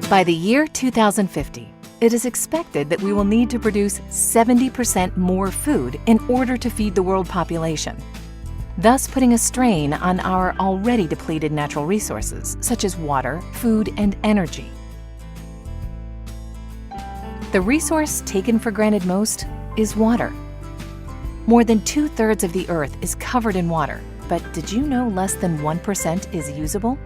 By the year 2050, it is expected that we will need to produce 70% more food in order to feed the world population, thus putting a strain on our already depleted natural resources, such as water, food, and energy. The resource taken for granted most is water. More than 2/3 of the Earth is covered in water, but did you know less than 1% is usable?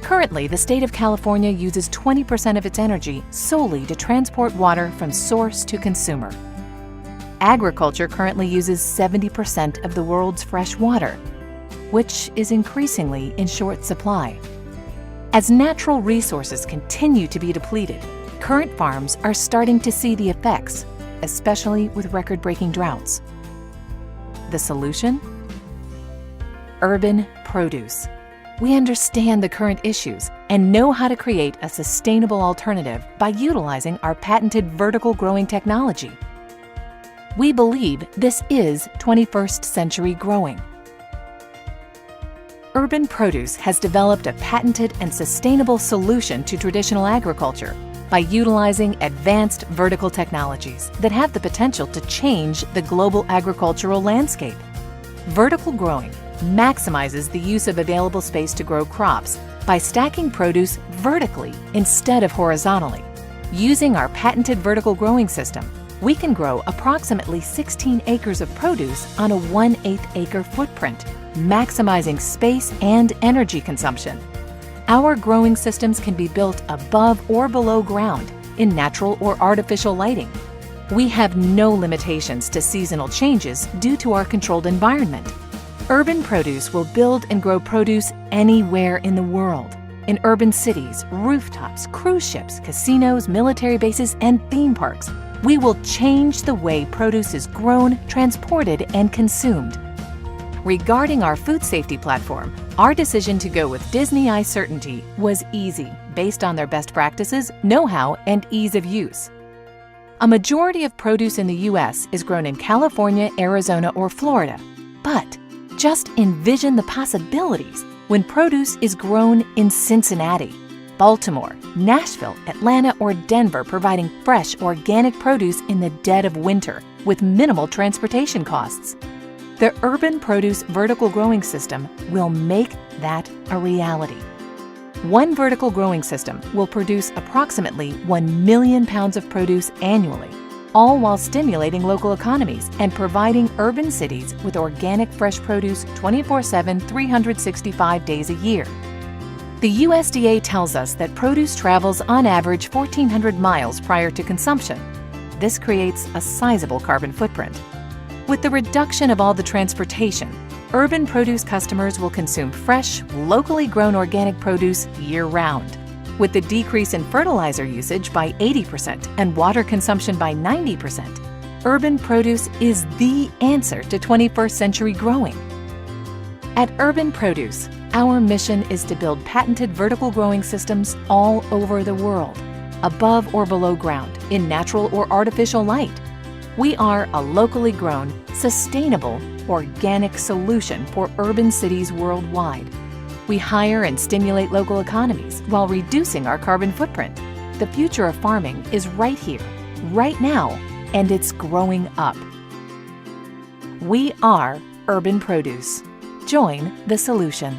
Currently, the state of California uses 20% of its energy solely to transport water from source to consumer. Agriculture currently uses 70% of the world's fresh water, which is increasingly in short supply. As natural resources continue to be depleted, current farms are starting to see the effects, especially with record-breaking droughts. The solution? Urban produce. We understand the current issues and know how to create a sustainable alternative by utilizing our patented vertical growing technology. We believe this is 21st century growing. Urban Produce has developed a patented and sustainable solution to traditional agriculture by utilizing advanced vertical technologies that have the potential to change the global agricultural landscape. Vertical growing maximizes the use of available space to grow crops by stacking produce vertically instead of horizontally. Using our patented vertical growing system, we can grow approximately 16 acres of produce on a 1/8 acre footprint, maximizing space and energy consumption. Our growing systems can be built above or below ground in natural or artificial lighting. We have no limitations to seasonal changes due to our controlled environment. Urban Produce will build and grow produce anywhere in the world, in urban cities, rooftops, cruise ships, casinos, military bases, and theme parks. We will change the way produce is grown, transported, and consumed. Regarding our food safety platform, our decision to go with Disney Eye Certainty was easy, based on their best practices, know-how, and ease of use. A majority of produce in the U.S. is grown in California, Arizona, or Florida. But just envision the possibilities when produce is grown in Cincinnati, Baltimore, Nashville, Atlanta, or Denver, providing fresh, organic produce in the dead of winter with minimal transportation costs. The Urban Produce vertical growing system will make that a reality. One vertical growing system will produce approximately 1 million pounds of produce annually, all while stimulating local economies and providing urban cities with organic fresh produce 24/7, 365 days a year. The USDA tells us that produce travels on average 1,400 miles prior to consumption. This creates a sizable carbon footprint. With the reduction of all the transportation, Urban Produce customers will consume fresh, locally grown organic produce year-round. With the decrease in fertilizer usage by 80% and water consumption by 90%, Urban Produce is the answer to 21st century growing. At Urban Produce, our mission is to build patented vertical growing systems all over the world, above or below ground, in natural or artificial light. We are a locally grown, sustainable, organic solution for urban cities worldwide. We hire and stimulate local economies while reducing our carbon footprint. The future of farming is right here, right now, and it's growing up. We are Urban Produce. Join the solution.